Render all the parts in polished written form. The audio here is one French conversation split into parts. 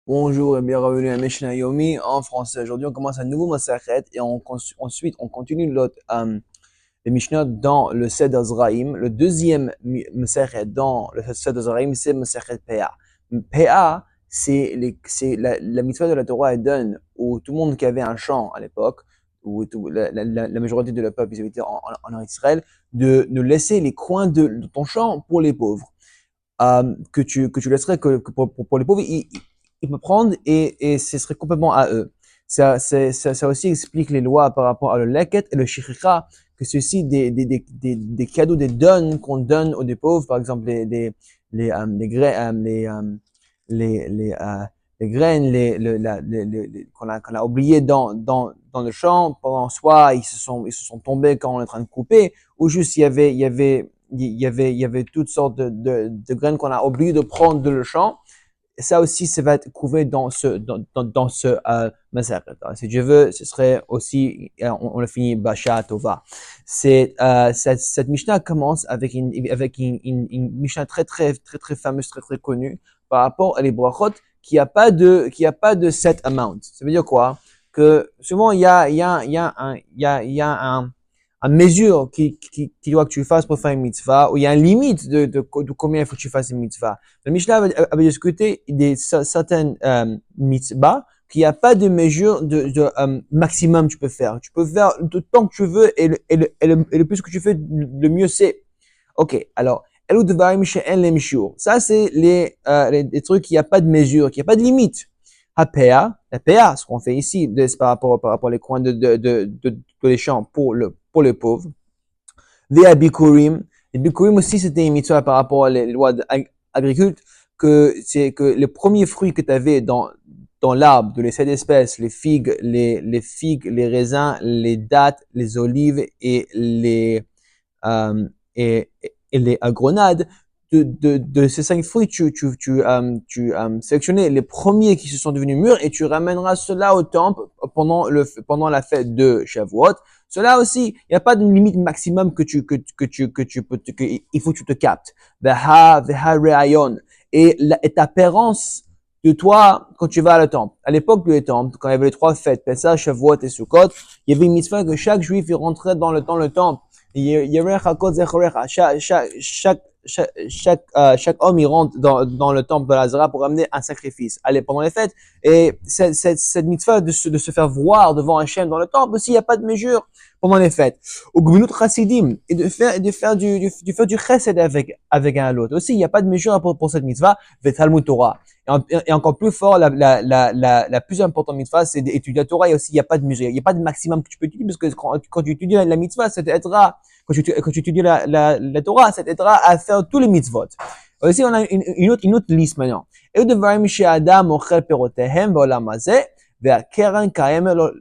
Bonjour et bienvenue à Mishnah Yomi en français. Aujourd'hui, on commence un nouveau Masachet et ensuite on continue les Mishnah dans le Seder Zraim. Le deuxième Masachet dans le Seder Zraim, c'est Masachet PA. PA, c'est la mitzvah de la Torah, elle donne où tout le monde qui avait un champ à l'époque, où la majorité de la peuple, ils étaient en Israël, de laisser les coins de ton champ pour les pauvres. Que tu laisserais pour les pauvres, ils peuvent prendre et ce serait complètement à eux. Ça aussi explique les lois par rapport à le leket et le shikha, que c'est aussi des cadeaux, des dons qu'on donne aux des pauvres, par exemple les graines, les graines qu'on a oubliées dans le champ pendant soit ils se sont tombés quand on est en train de couper, ou juste il y avait toutes sortes de graines qu'on a oublié de prendre de le champ. Ça aussi, ça va être couvert dans ce Maseret. Si Dieu veut, ce serait aussi, on le finit, Basha Tova. Cette Mishnah commence avec une Mishnah très fameuse, très connue par rapport à les brachot qui a pas de set amount. Ça veut dire quoi? Que souvent, il y a une mesure qui doit que tu fasses pour faire une mitzvah, ou il y a une limite de combien il faut que tu fasses une mitzvah. Le Mishnah avait discuté certaines mitzvahs qu'il n'y a pas de mesure de maximum que tu peux faire. Tu peux faire le temps que tu veux et le plus que tu fais, le mieux c'est. Ok, alors, ça c'est les trucs qu'il n'y a pas de mesure, qu'il n'y a pas de limite. La PA, ce qu'on fait ici, c'est par rapport les coins de les champs pour les pauvres. Les bikurim aussi c'était une mitzvah par rapport aux lois d'agriculture, que c'est que les premiers fruits que tu avais dans l'arbre de les 7 espèces, les figues, les raisins, les dattes, les olives et les grenades, de ces 5 fruits, tu sélectionnais les premiers qui se sont devenus mûrs et tu ramèneras cela au temple pendant la fête de Shavuot. Cela aussi, il n'y a pas de limite maximum que tu peux, il faut que tu te captes. Et ta apparence de toi quand tu vas à le temple. À l'époque du temple, quand il y avait les 3 fêtes, Pessah, Shavuot et Sukkot, il y avait une mitzvah que chaque juif il rentrait dans le temple. Chaque homme il rentre dans le temple de Lazara pour amener un sacrifice. Allez, pendant les fêtes, et cette mitzvah de se faire voir devant Hachem dans le temple aussi, il n'y a pas de mesure pendant les fêtes. Au Gmilut Chassidim, et de faire du chesed avec un autre. Aussi, il n'y a pas de mesure pour cette mitzvah, Talmud Torah. Et encore plus fort, la plus importante mitzvah, c'est d'étudier la Torah. Et aussi, il n'y a pas de mesure, il n'y a pas de maximum que tu peux étudier, parce que quand tu étudies la mitzvah, ça t'aidera, quand tu étudies la Torah, ça t'aidera à faire tous les mitzvot. Aussi, on a une autre liste maintenant. Et de varim she'adam ochel perotehem ba'olam hazeh, ve'akeren kayem lo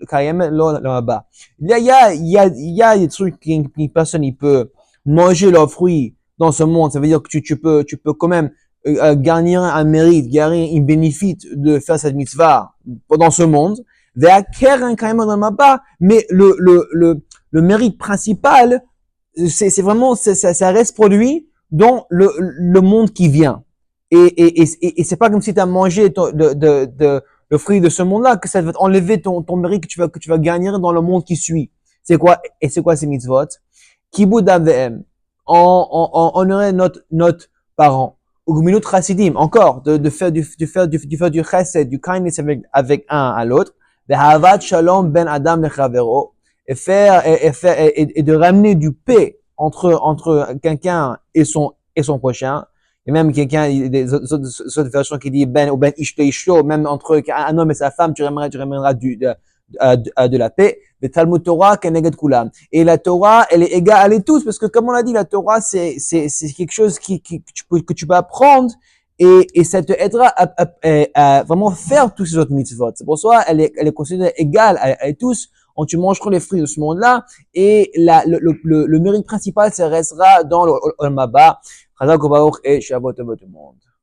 là-bas. Il y a des trucs qu'une personne, il peut manger leurs fruits dans ce monde. Ça veut dire que tu peux quand même garnir un mérite, garnir un bénéfice de faire cette mitzvah dans ce monde. Mais le mérite principal, c'est vraiment, ça reste produit dans le monde qui vient. Et c'est pas comme si tu as mangé le fruit de ce monde-là, que ça va enlever ton mérite que tu vas gagner dans le monde qui suit. C'est quoi ces mitzvot? Kibud avem. Honorer notre parent. Ugminut chassidim. Encore, de faire du chesed, du kindness avec un à l'autre. Ve'havat shalom ben adam lechavero. Et de ramener du paix entre quelqu'un et son prochain. Et même quelqu'un, des autres versions qui dit ben ou ben ishto ishto, même entre un homme et sa femme, tu ramèneras de la paix. Le Talmud Torah keneged kulam. Et la Torah, elle est égale à tous, parce que comme on l'a dit, la Torah, c'est quelque chose que tu peux apprendre, et ça te aidera à vraiment faire tous ces autres mitzvot. C'est pour ça, elle est considérée égale à tous. On tu mangeras les fruits de ce monde-là, et le mérite principal, ça restera dans le Maba. Chazak Baruch et Shabbat tout le monde.